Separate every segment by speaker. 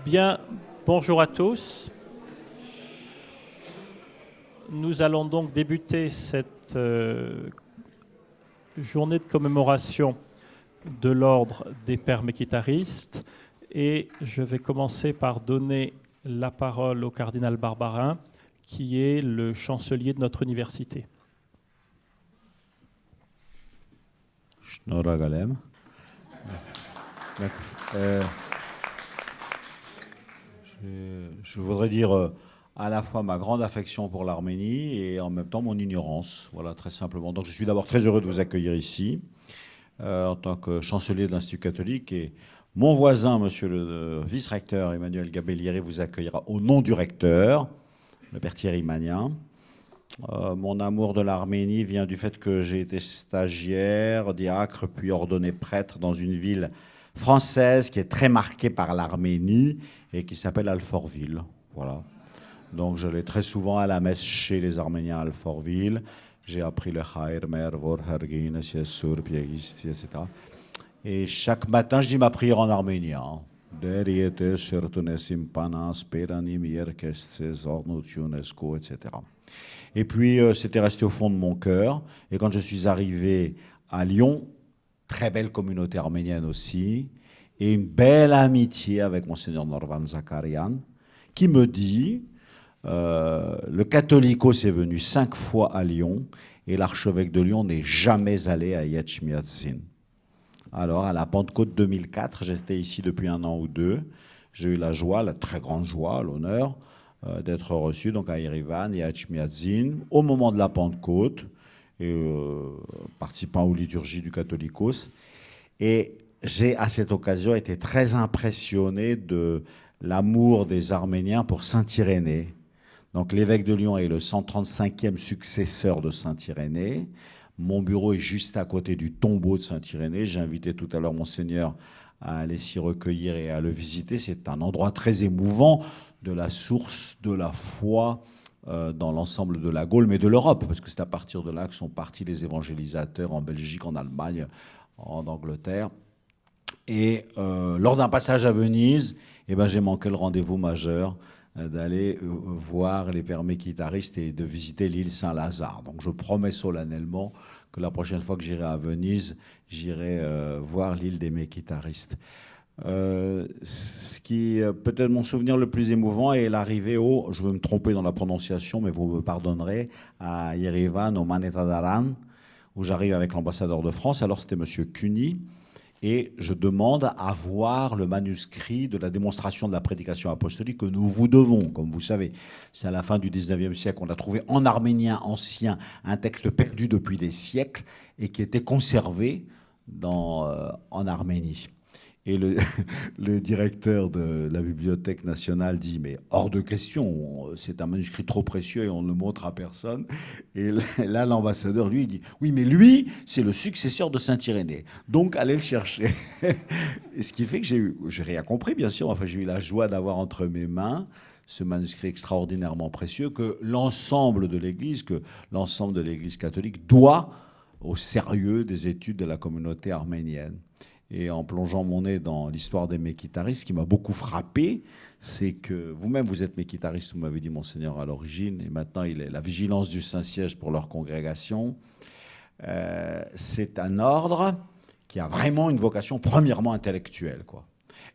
Speaker 1: Bien, bonjour à tous. Nous allons donc débuter cette journée de commémoration de l'ordre des Pères Mékitaristes et je vais commencer par donner la parole au cardinal Barbarin, qui est le chancelier de notre université.
Speaker 2: Schnorra Galem. Je voudrais dire à la fois ma grande affection pour l'Arménie et en même temps mon ignorance. Voilà, très simplement. Donc je suis d'abord très heureux de vous accueillir ici en tant que chancelier de l'Institut catholique, et mon voisin, monsieur le vice-recteur Emmanuel Gabellieri, vous accueillera au nom du recteur, le père Thierry Magnin. Mon amour de l'Arménie vient du fait que j'ai été stagiaire, diacre, puis ordonné prêtre dans une ville française qui est très marquée par l'Arménie et qui s'appelle Alfortville. Voilà. Donc j'allais très souvent à la messe chez les Arméniens à Alfortville. J'ai appris le Khair, Mervor, Hergin, Siesur, Piegisti, etc. Et chaque matin, je dis ma prière en arménien. Etc. Et puis, c'était resté au fond de mon cœur. Et quand je suis arrivé à Lyon, très belle communauté arménienne aussi, et une belle amitié avec Monseigneur Norvan Zakarian, qui me dit, le catholicos est venu 5 fois à Lyon, et l'archevêque de Lyon n'est jamais allé à Yechmiadzin. Alors, à la Pentecôte 2004, j'étais ici depuis 1 an ou 2, j'ai eu la joie, la très grande joie, l'honneur, d'être reçu donc à Yerevan et à Yechmiadzin au moment de la Pentecôte, et participant aux liturgies du catholicos. Et j'ai, à cette occasion, été très impressionné de l'amour des Arméniens pour Saint-Irénée. Donc l'évêque de Lyon est le 135e successeur de Saint-Irénée. Mon bureau est juste à côté du tombeau de Saint-Irénée. J'ai invité tout à l'heure Monseigneur à aller s'y recueillir et à le visiter. C'est un endroit très émouvant, de la source de la foi dans l'ensemble de la Gaule, mais de l'Europe, parce que c'est à partir de là que sont partis les évangélisateurs en Belgique, en Allemagne, en Angleterre. Et lors d'un passage à Venise, j'ai manqué le rendez-vous majeur d'aller voir les Pères Mékitaristes et de visiter l'île Saint-Lazare. Donc je promets solennellement que la prochaine fois que j'irai à Venise, j'irai voir l'île des Mékitaristes. Ce qui est peut-être mon souvenir le plus émouvant est l'arrivée je vais me tromper dans la prononciation, mais vous me pardonnerez, à Yerevan, au Manetadaran, où j'arrive avec l'ambassadeur de France. Alors c'était M. Cuny, et je demande à voir le manuscrit de la démonstration de la prédication apostolique que nous vous devons, comme vous savez. C'est à la fin du 19e siècle, on a trouvé en arménien ancien un texte perdu depuis des siècles et qui était conservé en Arménie. Et le directeur de la Bibliothèque nationale dit « Mais hors de question, c'est un manuscrit trop précieux et on ne le montre à personne. » Et là, l'ambassadeur, lui, dit « Oui, mais lui, c'est le successeur de Saint-Irénée. Donc, allez le chercher. » Et ce qui fait que j'ai rien compris, bien sûr. Enfin, j'ai eu la joie d'avoir entre mes mains ce manuscrit extraordinairement précieux que l'ensemble de l'Église catholique doit au sérieux des études de la communauté arménienne. Et en plongeant mon nez dans l'histoire des mékitaristes, ce qui m'a beaucoup frappé, c'est que vous-même, vous êtes mékitariste, vous m'avez dit, Monseigneur, à l'origine, et maintenant, il est la vigilance du Saint-Siège pour leur congrégation. C'est un ordre qui a vraiment une vocation premièrement intellectuelle, quoi.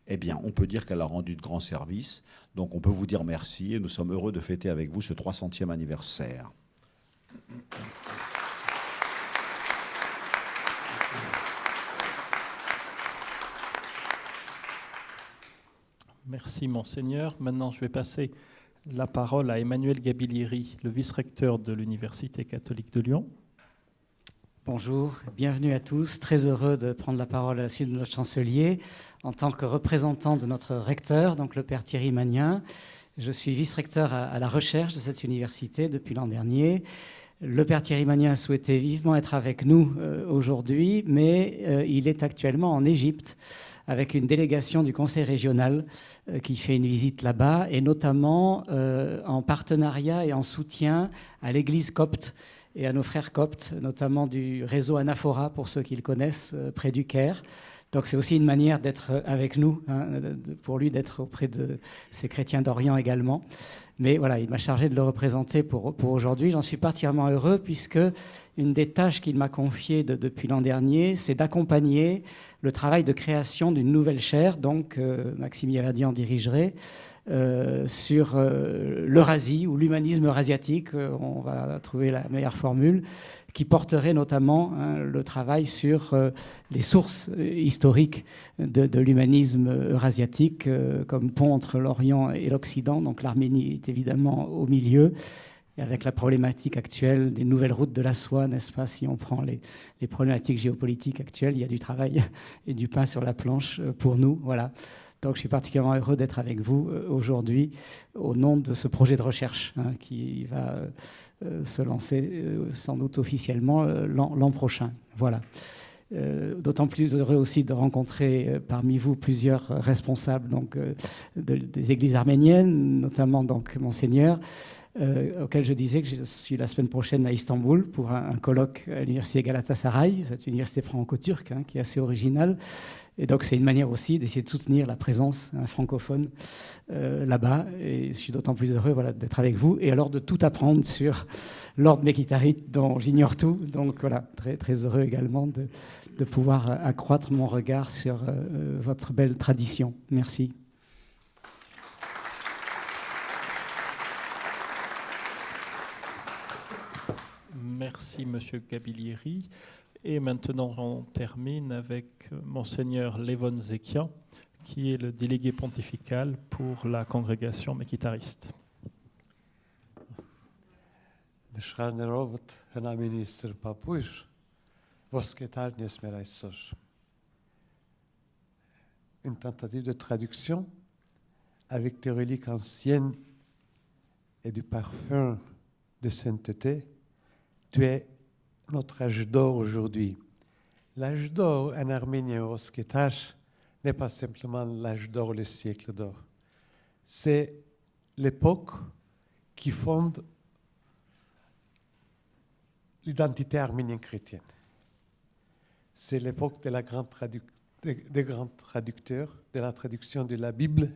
Speaker 2: Eh bien, on peut dire qu'elle a rendu de grands services, donc on peut vous dire merci, et nous sommes heureux de fêter avec vous ce 300e anniversaire.
Speaker 1: Merci, Monseigneur. Maintenant, je vais passer la parole à Emmanuel Gabellieri, le vice-recteur de l'Université catholique de Lyon.
Speaker 3: Bonjour, bienvenue à tous. Très heureux de prendre la parole à la suite de notre chancelier en tant que représentant de notre recteur, donc le père Thierry Magnin. Je suis vice-recteur à la recherche de cette université depuis l'an dernier. Le père Thierry Magnin a souhaité vivement être avec nous aujourd'hui, mais il est actuellement en Égypte avec une délégation du conseil régional qui fait une visite là-bas, et notamment en partenariat et en soutien à l'église copte et à nos frères coptes, notamment du réseau Anaphora, pour ceux qui le connaissent, près du Caire, Donc c'est aussi une manière d'être avec nous, hein, pour lui d'être auprès de ces chrétiens d'Orient également. Mais voilà, il m'a chargé de le représenter pour aujourd'hui. J'en suis particulièrement heureux puisque une des tâches qu'il m'a confiées depuis l'an dernier, c'est d'accompagner le travail de création d'une nouvelle chaire, donc Maxime Yaverdi en dirigerait, sur l'Eurasie ou l'humanisme eurasiatique, on va trouver la meilleure formule, qui porterait notamment le travail sur les sources historiques de l'humanisme eurasiatique comme pont entre l'Orient et l'Occident. Donc l'Arménie est évidemment au milieu. Et avec la problématique actuelle des nouvelles routes de la soie, n'est-ce pas, si on prend les problématiques géopolitiques actuelles, il y a du travail et du pain sur la planche pour nous. Voilà. Donc je suis particulièrement heureux d'être avec vous aujourd'hui au nom de ce projet de recherche qui va se lancer sans doute officiellement l'an prochain. Voilà. D'autant plus heureux aussi de rencontrer parmi vous plusieurs responsables donc, des églises arméniennes, notamment donc Monseigneur, auquel je disais que je suis la semaine prochaine à Istanbul pour un colloque à l'université Galatasaray, cette université franco-turque qui est assez originale. Et donc c'est une manière aussi d'essayer de soutenir la présence francophone là-bas. Et je suis d'autant plus heureux d'être avec vous et alors de tout apprendre sur l'ordre mékhitarite dont j'ignore tout. Donc voilà, très, très heureux également de pouvoir accroître mon regard sur votre belle tradition. Merci.
Speaker 1: Merci, Monsieur Gabilieri. Et maintenant, on termine avec Monseigneur Levon Zekian, qui est le délégué pontifical pour la congrégation mékhitariste.
Speaker 4: Une tentative de traduction avec des reliques anciennes et du parfum de sainteté. Tu es notre âge d'or aujourd'hui. L'âge d'or en arménien Rosketar n'est pas simplement l'âge d'or, le siècle d'or. C'est l'époque qui fonde l'identité arménienne chrétienne. C'est l'époque de des grands traducteurs, de la traduction de la Bible,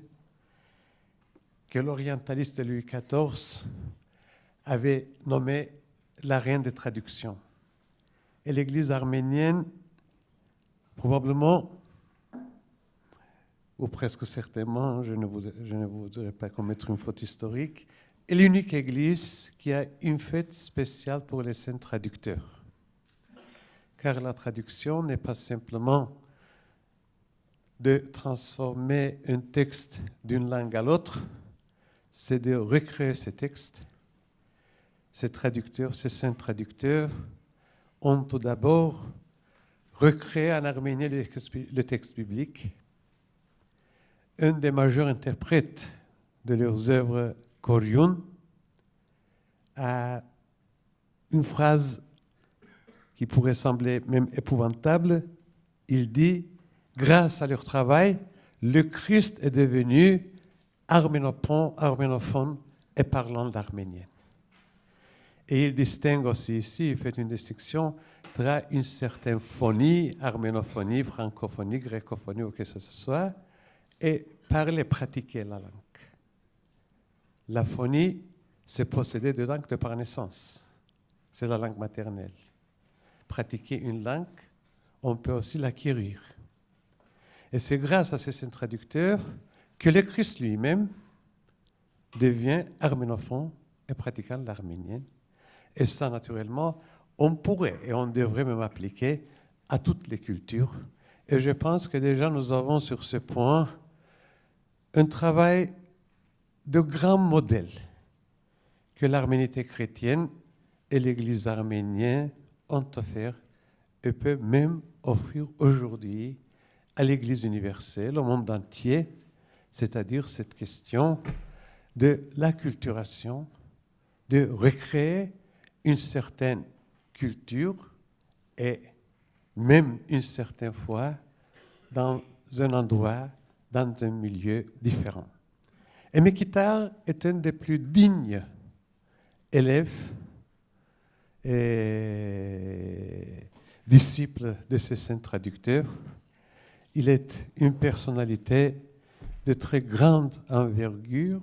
Speaker 4: que l'orientaliste Louis XIV avait nommé la reine des traductions. Et l'Église arménienne, probablement, ou presque certainement, je ne voudrais pas commettre une faute historique, est l'unique Église qui a une fête spéciale pour les saints traducteurs. Car la traduction n'est pas simplement de transformer un texte d'une langue à l'autre, c'est de recréer ces textes. Ces traducteurs, ces saints traducteurs, ont tout d'abord recréé en arménien le texte biblique. Un des majeurs interprètes de leurs œuvres, Koryoun, a une phrase qui pourrait sembler même épouvantable. Il dit « Grâce à leur travail, le Christ est devenu arménophone et parlant l'arménien. » Et il distingue aussi ici, il fait une distinction entre une certaine phonie, arménophonie, francophonie, grécophonie ou que ce soit, et parler, pratiquer la langue. La phonie, c'est posséder de langue de par naissance. C'est la langue maternelle. Pratiquer une langue, on peut aussi l'acquérir. Et c'est grâce à ces saints traducteurs que le Christ lui-même devient arménophone et pratiquant l'arménien. Et ça, naturellement, on pourrait et on devrait même appliquer à toutes les cultures. Et je pense que déjà nous avons sur ce point un travail de grands modèles que l'arménité chrétienne et l'Église arménienne ont offert et peuvent même offrir aujourd'hui à l'Église universelle, au monde entier, c'est-à-dire cette question de l'acculturation, de recréer une certaine culture et même une certaine foi dans un endroit, dans un milieu différent. Et Mekhitar est un des plus dignes élèves et disciples de ces saints traducteurs. il est une personnalité de très grande envergure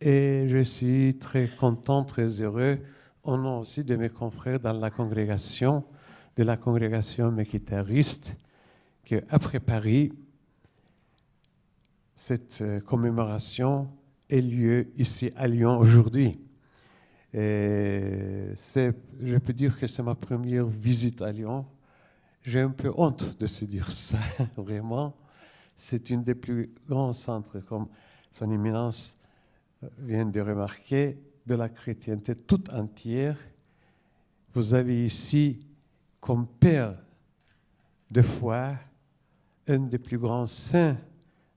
Speaker 4: et je suis très content, très heureux au nom aussi de mes confrères dans la congrégation, de la congrégation méquitariste qui a préparé cette commémoration ait lieu ici à Lyon aujourd'hui. Et je peux dire que c'est ma première visite à Lyon. J'ai un peu honte de se dire ça, vraiment. C'est une des plus grands centres, comme son éminence vient de remarquer, de la chrétienté toute entière. Vous avez ici, comme père de foi, un des plus grands saints,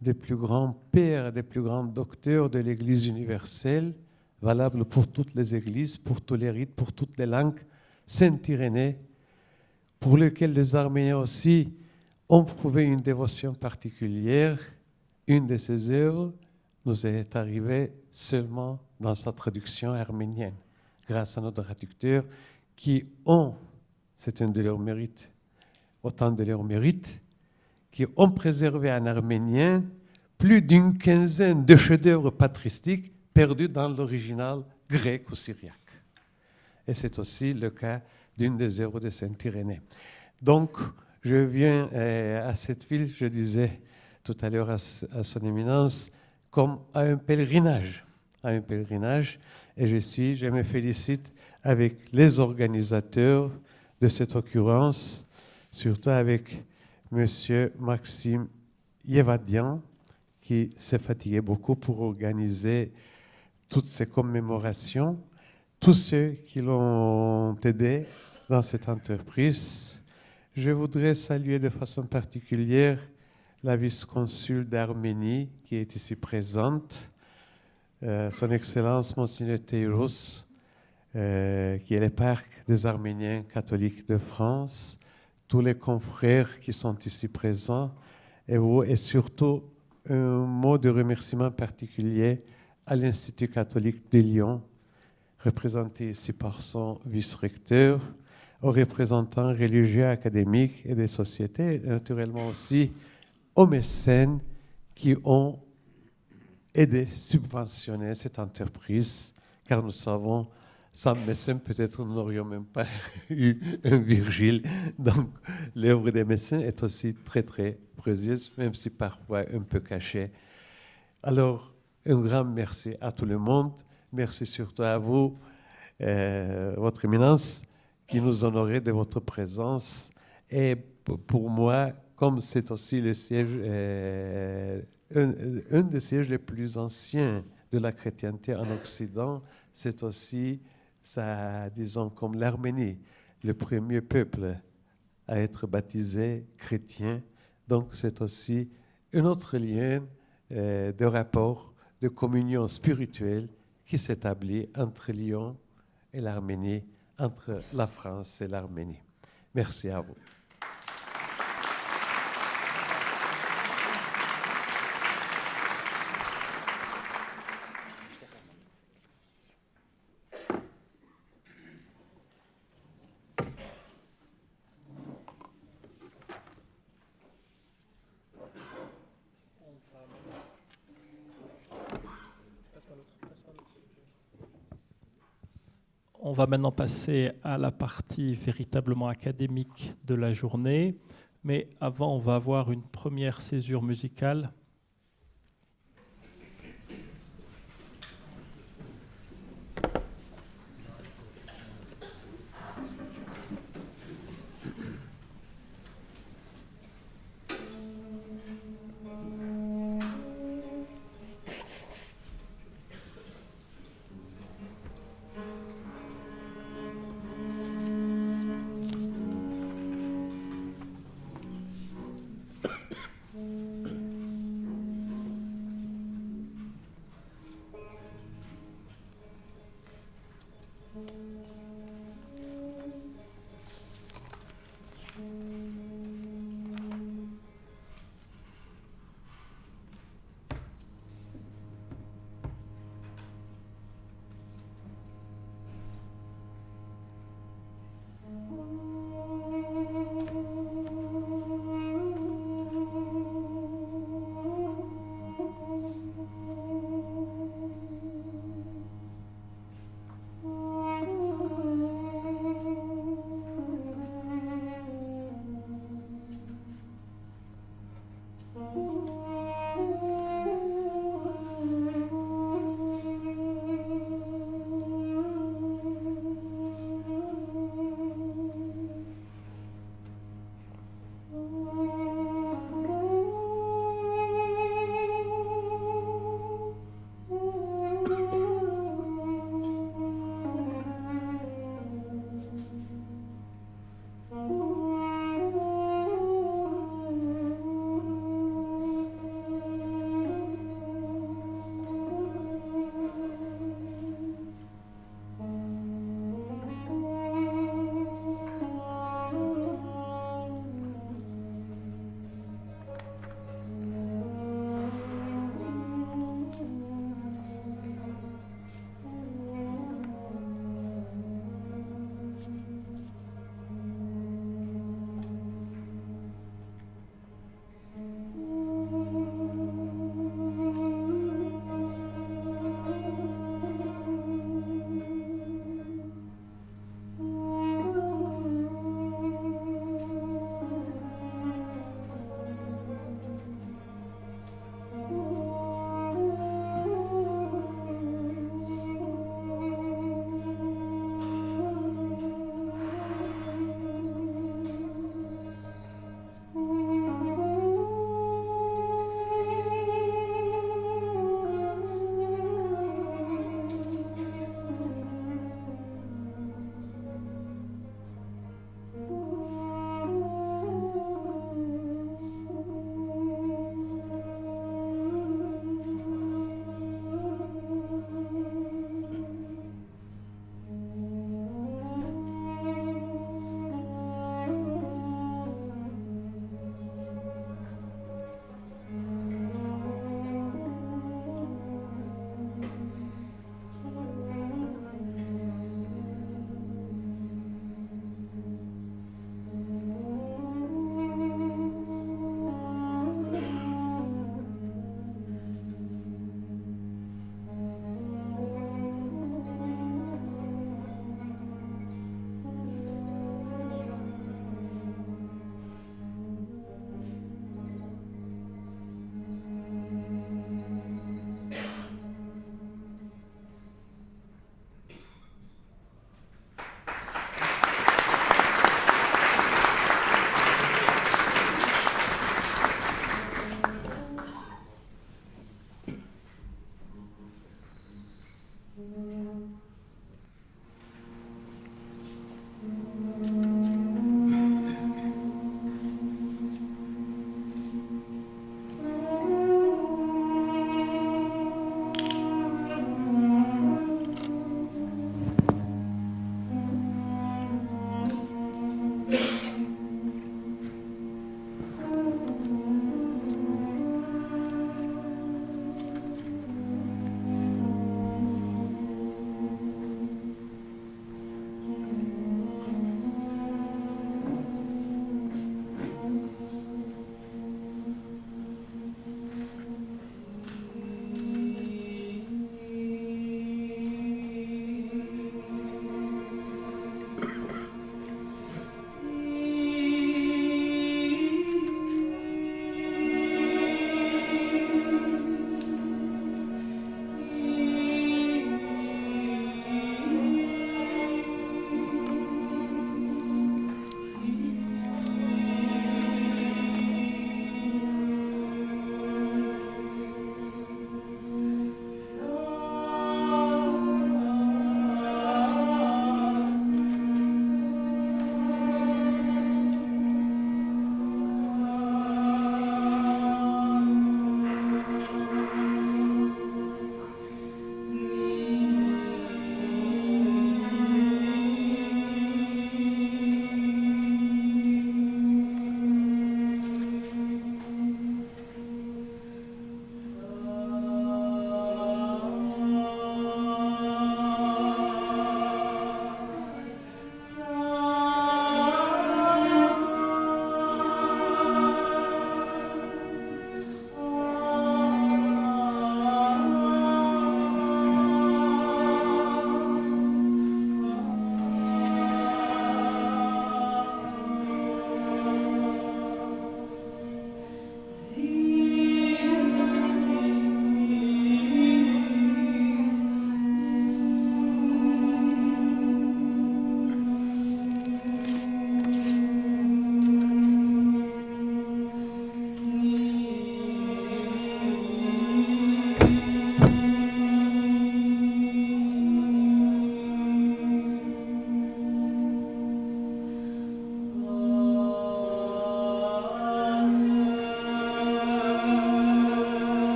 Speaker 4: des plus grands pères, des plus grands docteurs de l'Église universelle, valable pour toutes les églises, pour tous les rites, pour toutes les langues, Saint Irénée, pour lequel les Arméniens aussi ont prouvé une dévotion particulière. Une de ses œuvres nous est arrivée seulement dans sa traduction arménienne, grâce à notre traducteurs qui ont, c'est un de leurs mérites, autant de leurs mérites, qui ont préservé en arménien plus d'une quinzaine de chefs-d'œuvre patristiques perdus dans l'original grec ou syriaque. Et c'est aussi le cas d'une des œuvres de Saint Irénée. Donc, je viens à cette ville, je disais tout à l'heure à son éminence, comme à un pèlerinage. Et je me félicite avec les organisateurs de cette occurrence, surtout avec M. Maxime Yevadian, qui s'est fatigué beaucoup pour organiser toutes ces commémorations, tous ceux qui l'ont aidé dans cette entreprise. Je voudrais saluer de façon particulière la vice-consul d'Arménie qui est ici présente, son Excellence Monseigneur Teiros, qui est le parc des Arméniens catholiques de France, tous les confrères qui sont ici présents, et surtout un mot de remerciement particulier à l'Institut catholique de Lyon, représenté ici par son vice-recteur, aux représentants religieux, académiques et des sociétés, et naturellement aussi aux mécènes qui ont aidé, subventionné cette entreprise, car nous savons, sans mécènes, peut-être nous n'aurions même pas eu un Virgile. Donc, l'œuvre des mécènes est aussi très, très précieuse, même si parfois un peu cachée. Alors, un grand merci à tout le monde. Merci surtout à vous, votre éminence, qui nous honorez de votre présence. Et pour moi, comme c'est aussi le siège, un des sièges les plus anciens de la chrétienté en Occident, c'est aussi, ça, disons, comme l'Arménie, le premier peuple à être baptisé chrétien. Donc, c'est aussi un autre lien de rapport, de communion spirituelle qui s'établit entre Lyon et l'Arménie, entre la France et l'Arménie. Merci à vous.
Speaker 1: On va maintenant passer à la partie véritablement académique de la journée. Mais avant, on va avoir une première césure musicale